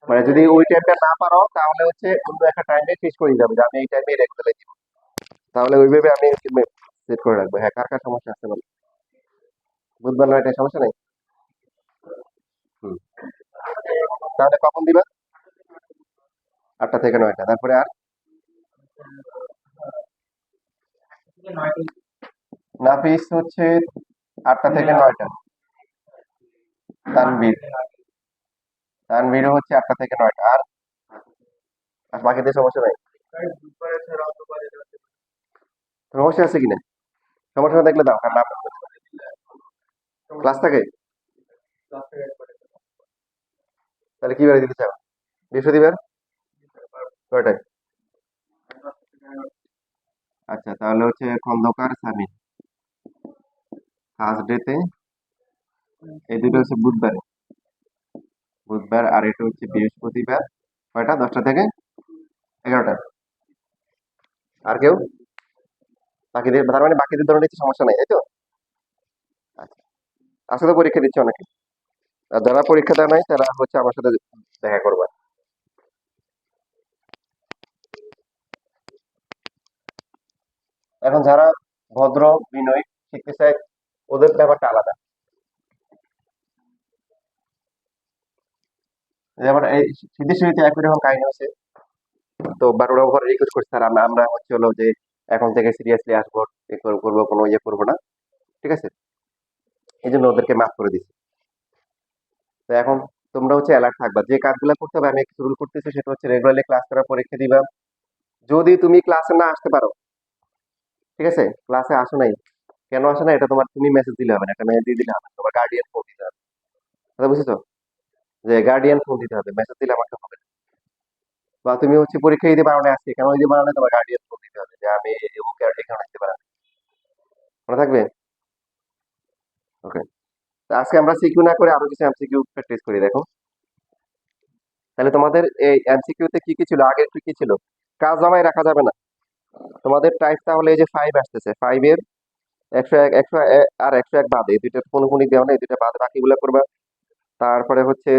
মানে যদি ওই টাইমটা না পারো তাহলে হচ্ছে অন্য একটা টাইমে ফিক্স করে যাবে যে আমি এই টাইমে রেগুলার দিব। তাহলে ওইভাবে আমি সেট করে রাখবো। হ্যাঁ, কার কার সমস্যা আছে বলো? বুধবার 9টায় সমস্যা নেই। হুম, তাহলে কখন দিবা? 8টা থেকে 9টা, তারপরে আর নাফিস হচ্ছে 8টা থেকে 9টা। তানভীর, তানভীরও হচ্ছে 8টা থেকে 9টা। আর আর বাকিদের সমস্যা নাই? সমস্যা আছে কিনা? সমস্যা না দেখলে দাও, কার নাম ক্লাস থাকে। তাহলে কি বারে দিতে চাও? বৃহস্পতিবার কয়টায়? আচ্ছা, তাহলে হচ্ছে খন্দকার সামি থার্সডেতে, এই দুটো হচ্ছে বুধবারে, বুধবার, আর এটা হচ্ছে বৃহস্পতিবার। কয়টা? 10টা থেকে 11টা। আর কেউ? বাকিদের, তার মানে বাকিদের ধরনের কিছু সমস্যা নাই, তাই তো? আচ্ছা, আজকে তো পরীক্ষা দিচ্ছে অনেকে। আর যারা পরীক্ষা দেয় নাই তারা হচ্ছে আমার সাথে দেখা করবে। এখন যারা ভদ্র, বিনয়ী, শিখতে চায়, ওদের ব্যাপারটা আলাদা। যেমন এই সিদ্ধেশ্বরীতে একই রকম কাহিনী হচ্ছে। তো বাট ওরা ওভার রিকোয়েস্ট করছে, স্যার আমরা আমরা হচ্ছে হলো যে এখন থেকে সিরিয়াসলি আসবো, করবো, কোনো ইয়ে করবো না, ঠিক আছে? এই জন্য ওদেরকে মাফ করে দিচ্ছি। তো এখন তোমরা হচ্ছে অ্যালার্ট থাকবা, যে কাজগুলো করতে হবে। আমি কিছু রুল করতেছি, সেটা হচ্ছে রেগুলারলি ক্লাস করা, পরীক্ষা দিবা। যদি তুমি ক্লাসে না আসতে পারো, ঠিক আছে, ক্লাসে আসো নাই, কেন আসো না এটা তোমার, তুমি মেসেজ দিলে হবে না, একটা মেসেজ দিয়ে দিলে হবে না, তোমার গার্ডিয়ান ফোন দিতে হবে। কথা বুঝেছো? যে গার্ডিয়ান ফোন দিতে হবে, মেসেজ দিলে আমাকে হবে না। বা তুমি হচ্ছে পরীক্ষা দিতে পারো না আজকে, কেন দিতে পারো না, তোমার গার্ডিয়ান ফোন দিতে হবে যে আমি ওকে আর এখানে দিতে পারো না। মনে থাকবে? ওকে। আজকে আমরা সিকিউ না করে আরো কিছু এমসিকিউ প্র্যাকটিস করি, দেখো। তাহলে তোমাদের এই এমসিকিউ তে কি কি ছিল, আগে একটু কি ছিল? কাজ জমায় রাখা যাবে না। তোমাদের টাইপ তাহলে এই যে 5 আসতেছে, 5 এর 101, 101 আর 101 বাদে, এই দুইটা কোনো কোনো দেওয়া নেই, এই দুইটা বাদ বাকিগুলো করবা। তারপরে হচ্ছে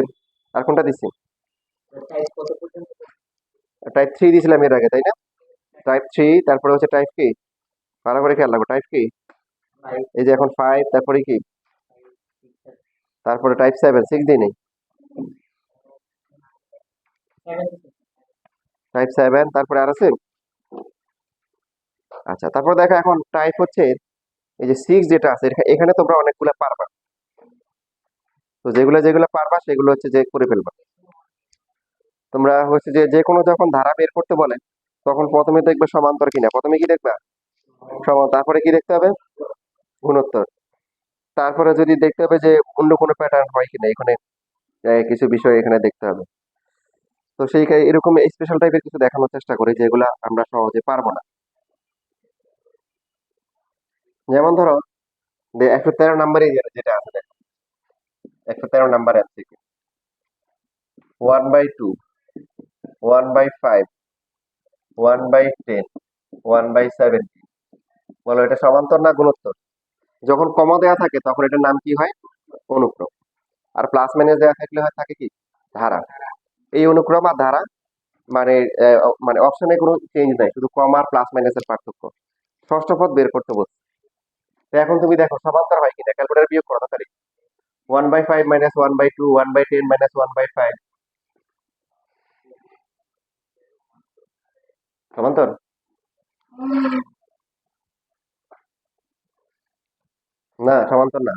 আর কোনটা দিচ্ছি? টাইপ 3 দিয়েছিলাম এর আগে, তাই না? টাইপ 3, তারপরে হচ্ছে টাইপ কি, ভালো করে খেয়াল রাখো, টাইপ কি? এই যে এখন 5, তারপরে কি? তারপরে টাইপ 7, 6 দিই নেই? টাইপ 7, তারপরে আর আছে? আচ্ছা, তারপর দেখো এখন টাইপ হচ্ছে এই যে 6 যেটা আছে, এখানে তোমরা অনেকগুলো পারবা। তো যেগুলো যেগুলো পারবা সেগুলো হচ্ছে যে করে ফেলবা। তোমরা হচ্ছে যে যে কোনো যখন ধারা বের করতে বলে তখন প্রথমে দেখবে সমান্তর কিনা, প্রথমে কি দেখবা? সমান, তারপরে কি দেখতে হবে? গুণোত্তর। তারপরে যদি দেখতে হবে যে অন্য কোনো প্যাটার্ন হয় কিনা এখানে, কিছু বিষয় এখানে দেখতে হবে। তো সেই এরকম স্পেশাল টাইপের কিছু দেখানোর চেষ্টা করি যেগুলা আমরা সহজে পারবো না। যেমন ধরো যে 113 নাম্বারে যেটা আছে দেখো, 113 নাম্বার এমসিকিউ, 1/2, 1/5, 1/10, 1/7, বলো এটা সমান্তর না গুণোত্তর? যখন কমা দেওয়া থাকে তখন এটার নাম কি হয়? অনুক্রম। আর প্লাস মাইনাস দেওয়া থাকলে হয় থাকে কি? ধারা। এই অনুক্রম আর ধারা মানে মানে অপশনে কোনো চেঞ্জ নাই, শুধু কম আর প্লাস মাইনাসের পার্থক্য। ষষ্ঠ পদ বের করতে বলছে। তো এখন তুমি দেখো সমান্তর হয় কিনা, ক্যালকুলেটর বিয়োগ করো তাড়াতাড়ি। 1/5 মাইনাস 1/2, 1/10 মাইনাস 1/5। সমান্তর? না, সমান্তর না।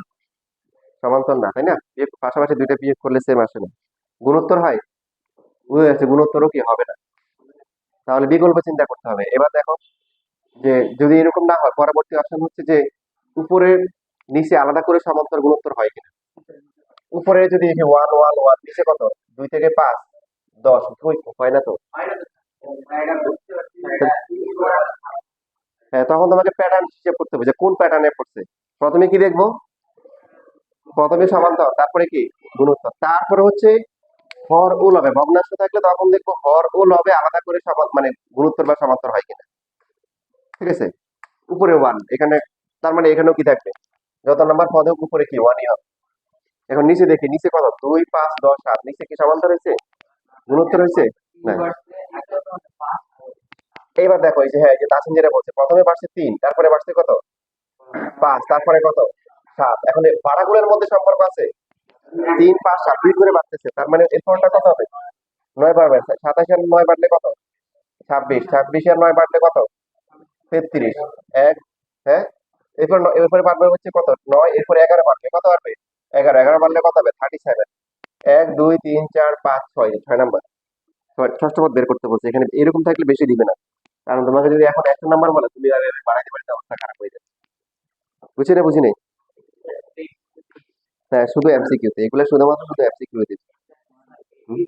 সমান্তর না, তাই না? বিয়োগ পাশাপাশি দুইটা বিয়োগ করলে সেম আসে না। গুণোত্তর হয়? বুঝে যাচ্ছে, গুণোত্তরও কি হবে না। তাহলে বিকল্প চিন্তা করতে হবে। এবার দেখো যে যদি এরকম না হয়, পরবর্তী অপশন হচ্ছে যে উপরের নিচে আলাদা করে সমান্তর গুণোত্তর হয় কিনা। উপরে যদি ওয়ান ওয়ান ওয়ান, নিচে কত, 2 থেকে 5 10, হয় না তো। হ্যাঁ, তখন তোমাকে প্যাটার্ন হিসেব করতে হবে যে কোন প্যাটার্নে পড়ছে। প্রথমে কি দেখবো? প্রথমে সমান্তর, তারপরে কি গুণোত্তর, তারপরে হচ্ছে হর ও লবে। ভগ্নাংশ থাকলে তখন দেখবো হর ও লবে আলাদা করে মানে গুণোত্তর বা সমান্তর হয় কিনা। ঠিক আছে? উপরে ওয়ান এখানে, তার মানে এখানেও কি থাকবে, যত নাম্বার পদ হোক উপরে কি ওয়ানই হবে। এখন নিচে দেখি, নিচে কত, 2 5 10 7, নিচে কি সমান্তর হয়েছে, গুণোত্তর হয়েছে না। এইবার দেখো এই যে, হ্যাঁ, এই যে তাসিন যেটা বলছে, প্রথমে বাড়ছে 3, তারপরে বাড়ছে কত 5, তারপরে কত 7। এখন এই বাড়াগুলোর মধ্যে সম্পর্ক আছে, 3 5 7 2 করে বাড়তেছে, তার মানে এর ফলটা কত হবে, 9 বাড়বে। 27 আর 9 বাড়লে কত, 26, 26 আর 9 বাড়লে কত, 33। এক, হ্যাঁ, এরপরে বাড়বে হচ্ছে কত 9, এরপরে 11 বাড়বে, কত বাড়বে 11, 11 বাড়লে কত হবে 37। 1 2 3 4 5 6, 6 নাম্বার। ষষ্ঠ পদ বের করতে বলছে। এখানে এরকম থাকলে বেশি দিবে না, কারণ তোমাকে যদি এখন 1 নাম্বার বলে, তুমি আর বাড়াইতে বাড়াইতে অবস্থা খারাপ হয়ে যাবে। বুঝছি না, বুঝিনি। হ্যাঁ, শুধু এমসিকিউ তে এগুলো, শুধুমাত্র শুধু এমসিকিউ তে। হুম?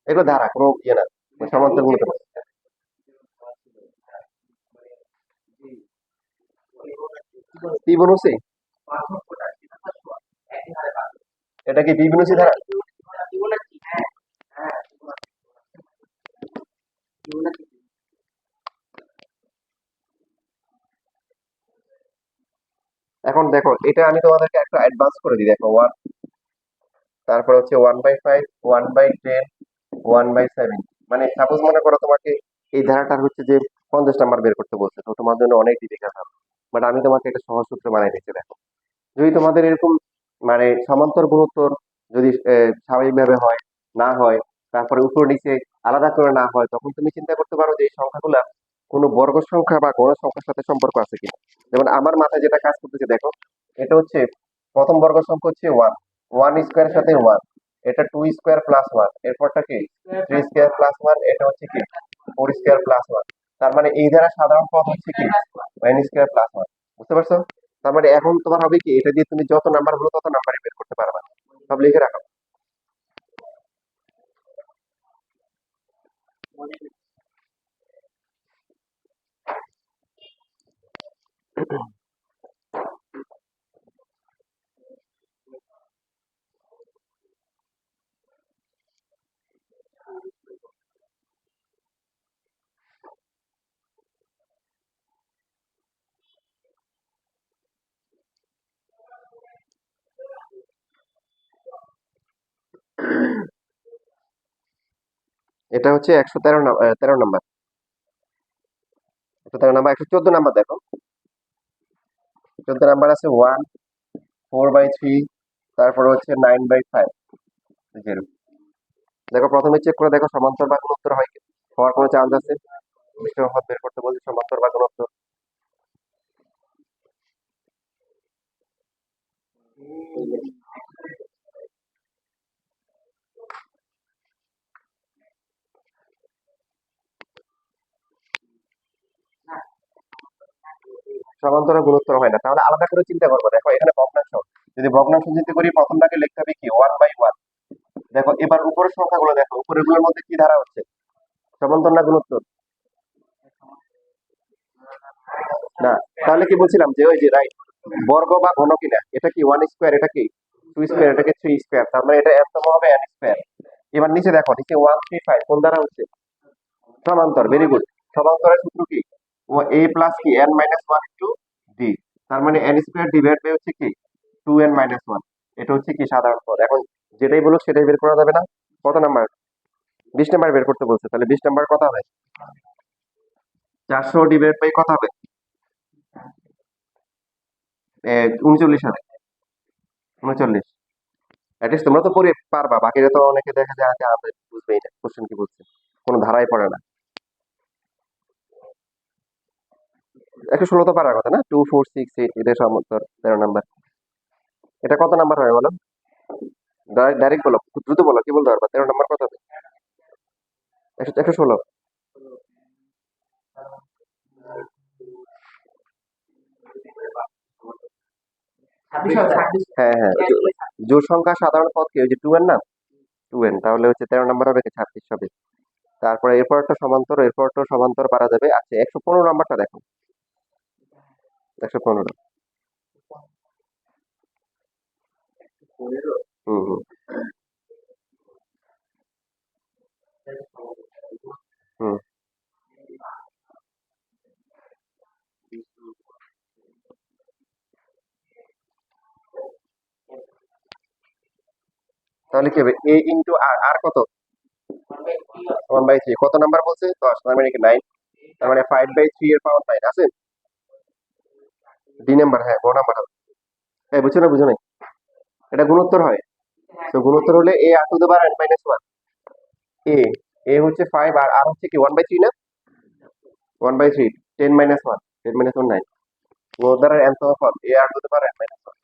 এগুলো ধারা, কোনো ইয়ে না, সমান্তর মতো না। ফিবোনাচি, এটা কি ফিবোনাচি ধারা? এখন দেখো, এটা আমি তোমাদেরকে একটা অ্যাডভান্স করে দিই। দেখো ওয়ান, তারপর হচ্ছে 1/5, 1/10, 1/7। মানে সাপোজ মনে করো তোমাকে এই ধারাটার হচ্ছে যে 50 নাম্বার বের করতে বলছে, তো তোমার জন্য অনেক ডিফিকাল্ট হবে। বাট আমি তোমাকে একটা সহজ সূত্র বানাই দিচ্ছি। দেখো, যদি তোমাদের এরকম মানে সমান্তর গুণোত্তর যদি স্বাভাবিকভাবে হয়, না হয়, তারপরে উপর নিচে আলাদা করে না হয়, তখন তুমি চিন্তা করতে পারো যে এই সংখ্যাগুলা কোনো বর্গ সংখ্যা বা গণ সংখ্যার সাথে সম্পর্ক আছে কিনা। যেমন আমার মাথায় যেটা কাজ করতেছে, দেখো, এটা হচ্ছে প্রথম বর্গ সংখ্যা হচ্ছে ওয়ান, ওয়ান স্কোয়ারের সাথে ওয়ান, এটা 2 স্কোয়ার প্লাস ওয়ান, এরপরটা কি 3 স্কোয়ার প্লাস ওয়ান, এটা হচ্ছে কি 4 স্কোয়ার প্লাস ওয়ান। তার মানে এই দ্বারা সাধারণ পদ হচ্ছে কি n স্কোয়ার প্লাস ওয়ান। বুঝতে পারছো? তার মানে এখন তোমার হবে কি, এটা দিয়ে তুমি যত নাম্বার হলো তত নাম্বারই বের করতে পারবা। সব লিখে রাখো। এটা হচ্ছে 113 নাম্বার। 113 number, 114 number. দেখো, 14 নাম্বার আছে 1 4/3, তারপরে হচ্ছে 9/5। দেখো, প্রথমে চেক করে দেখো সমান্তর বা গুণোত্তর হয় কি, হওয়ার কোনো চান্স আছে। মিশ্র পদ বের করতে বলছে, সমান্তর বা গুণোত্তর। সমান্তর আর গুণোত্তর হয় না, তাহলে আলাদা করে চিন্তা করবো। দেখো, এখানে ভগ্নাংশ, যদি ভগ্নাংশ চিন্তা করি, প্রথমটাকে লিখতে হবে কি 1/1। দেখো, এবার উপরের সংখ্যাগুলো দেখো, উপরের গুলোর মধ্যে কি ধারা হচ্ছে, সমান্তর না গুণোত্তর? না, তাহলে কি বলছিলাম যে ওই যে রাইট, বর্গ বা ঘন কিনা, এটা কি 1 স্কোয়ার, এটা কি 2 স্কোয়ার, এটাকে 3 স্কোয়ার, তার মানে এটা এতম হবে n স্কোয়ার। এবার নিচে দেখো, নিচে 1 3 5 কোন দ্বারা হচ্ছে, সমান্তর। Very good. সমান্তরের সূত্র কি, ও a প্লাস কি n-1 * d। তার মানে n² ডিভাইড বাই হচ্ছে কি 2n-1। এটা হচ্ছে কি সাধারণ পদ। এখন যেটাই বলুক সেটাই বের করা যাবে না। কত নাম্বার, 20 নাম্বার বের করতে বলছে, তাহলে 20 নাম্বার কত হবে, 400 ডিভাইড বাই কত হবে, 39 হবে। 39। অ্যাটলিস্ট তোমরা তো পড়ে পারবা, বাকিরা তো অনেকে দেখা যায় যে আমাদের বুঝবেই না কোশ্চেন কি বলছে, কোনো ধারাই পড়ে না। 116 তো পারার কথা না, 2 4 6 8 এটা সমান্তর 13 নাম্বার। এটা কত নাম্বার হয় বলো? ডাইরেক্ট বলো, খুব দ্রুত বলো, কি বলতে পারবা? 13 নাম্বার কত হবে? 116। হ্যাঁ হ্যাঁ, জোড় সংখ্যা সাধারণ পদ কি, ওই যে 2n না, 2n, তাহলে হচ্ছে 13 নাম্বার হবে কি 26 হবে। তারপরে এরপরটা সমান্তর, এরপরটা সমান্তর পারা যাবে। আচ্ছা 115 নাম্বারটা দেখো, 115। হুম হুম হুম। তাহলে কি হবে? a ইন্টু আর, আর কত? 1/3। কত নাম্বার বলছে? 10, তার মানে কি 9। তার মানে 5/3 এর পাওয়ার 9 আছে। ডি নাম্বার, হ্যাঁ বড় নাম্বার হবে। হ্যাঁ বুঝছো না, বুঝো নাই? এটা গুণোত্তর হয়। তো গুণোত্তর হলে a r to the power n minus 1। a a হচ্ছে 5 আর r হচ্ছে কি 1/3 না? 1/3, 10 মাইনাস 1, 10 মাইনাস 1 9। গুণোত্তরের n তম পদ a r to the power n minus 1।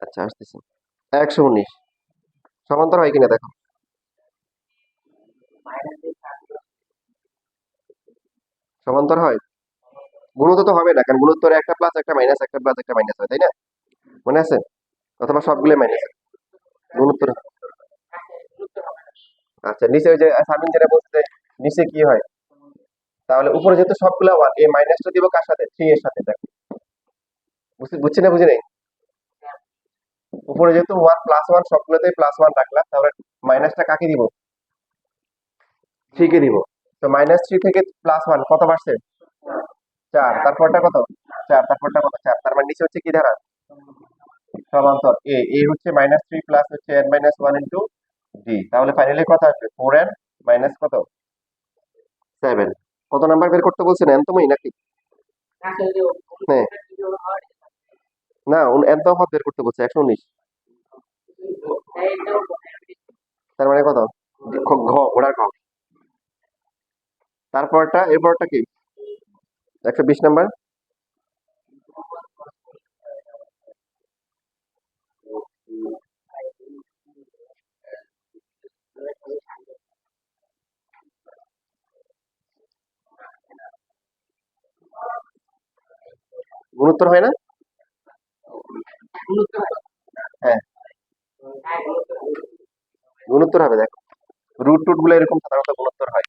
আচ্ছা আসতেছি। 119 সমান্তর হয় কিনা দেখো। সমান্তর হয়। গুণিত তো হবে না, কারণ গুণোত্তরে একটা প্লাস একটা মাইনাস, একটা প্লাস একটা মাইনাস হয়, তাই না? মনে আছে? অথবা সবগুলো মাইনাস গুণোত্তর। আচ্ছা নিচে ওই যে সামিন যেটা বলছে যে নিচে কি হয়, তাহলে উপরে যেহেতু সবগুলো ওয়ান, এই মাইনাসটা দিব কার সাথে? 3 এর সাথে। দেখো বুঝছি না, বুঝি নাই? উপরে যেহেতু 1 প্লাস 1, সবগুলোতেই প্লাস 1 রাখলাম, তাহলে মাইনাসটা কাকে দিব? 3 কে দিব। তো -3 থেকে +1 কত বাড়ছে? 4। তারপরটা কত? 4। তারপরটা কত? 4। তার মানে নিচে হচ্ছে কি ধারা? সমান্তর। এ হচ্ছে -3 প্লাস হচ্ছে n-1 ইন্টু ডি। তাহলে ফাইনালি কত আসবে? 4n মাইনাস কত? 7। কত নাম্বার বের করতে বলছেন? n তুমি নাকি? হ্যাঁ না, n তো বের করতে বলছে 119। তার মানে কত? ঘ, ঘোড়ার ঘ। তারপরটা, এরপরটা কি? 120 নাম্বার। গুণোত্তর হয় না? হ্যাঁ গুণোত্তর হবে, দেখো রুট টুট গুলো এরকম সাধারণত গুণোত্তর হয়।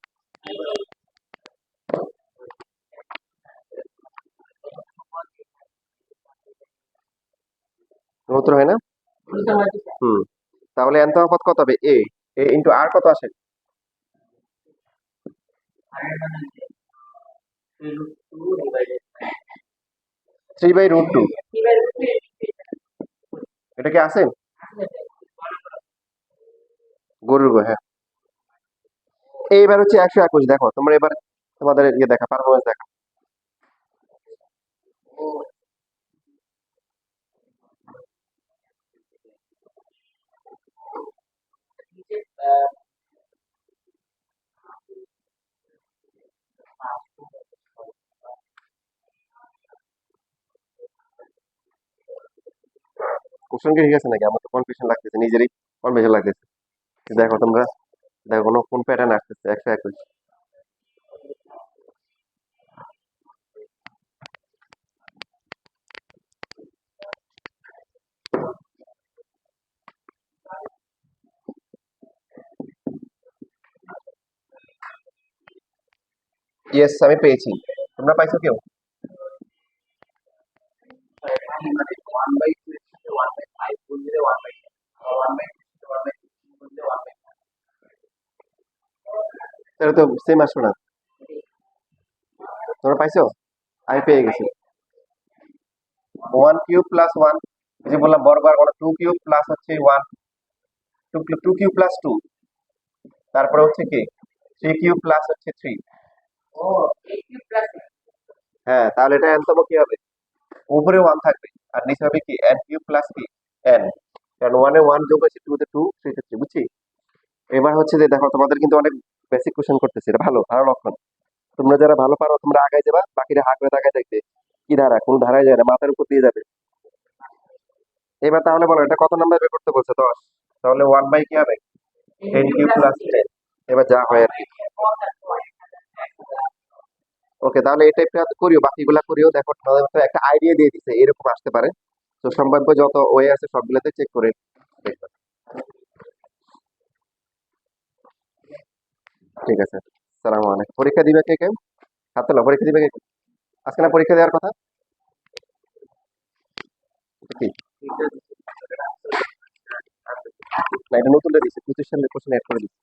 গুণোত্তর হয় না? হুম। তাহলে n তম পদ কত হবে? এ ইন্টু আর কত আসে? 3/√2। এটা কি আছে? গরুর গো, হ্যাঁ। এইবার হচ্ছে 121। দেখো তোমরা এবার তোমাদের ইয়ে দেখা, পারফরমেন্স দেখা। কোশ্চেন কি ঠিক আছে নাকি? আমার তো কনফিউশন লাগতেছে, নিজেরই কনফিউশন লাগতেছে। দেখো তোমরা, দেখো কোনো কোন প্যাটার্ন আসতেছে 121। ইয়েস আমি পেয়েছি, তোমরা পাইছো কেউ? তাহলে তো সেম আসবে না। তোমরা পাইছো? আমি পেয়ে গেছি। 1³ প্লাস 1, যে বললাম বর্গ আর 2³ প্লাস হচ্ছে 1, 2³ প্লাস 2, তারপরে হচ্ছে কি 3³ প্লাস হচ্ছে 3, হ্যাঁ, তাহলে এটা n তম কি হবে? উপরে 1 থাকবে। আর নিচে হবে কি n কিউব প্লাস কি n। কারণ 1 এ 1 যোগ হয়েছে 2 তে 2 3 তে 3 বুঝছি? এবার হচ্ছে যে দেখো তোমাদের কিন্তু অনেক বেসিক কোশ্চেন করতেছি। এটা ভালো, ভালো লক্ষণ। তোমরা যারা ভালো পারো তোমরা আগায় যাবা, বাকিরা হা করে তাকায় দেখবে। কি ধারা? কোন ধারায় যায় না, মাথার উপর দিয়ে যাবে। এবার তাহলে বলো এটা কত নাম্বার বের করতে বলছে? 10। তাহলে 1 বাই কি হবে? n cube plus 10। এবার যা হয় আর কি। ওকে, তাহলে এটা একটু করিও, বাকিগুলা করিও। দেখো তোমাদের তো একটা আইডিয়া দিয়ে দিছে এরকম আসতে পারে। তো সম্ভাব্য যত ওয়ে আছে সবগুলোতে চেক করে দেখবা। ঠিক আছে। সালাম আলাইকুম। পরীক্ষা দিবে কে কে? হাত তোলো, পরীক্ষা দিবে কে কে? আজকে না পরীক্ষা দেওয়ার কথা? কি না, এটা নতুনটা দিছে, 25 সালের কোশ্চেন অ্যাড করে দিচ্ছে।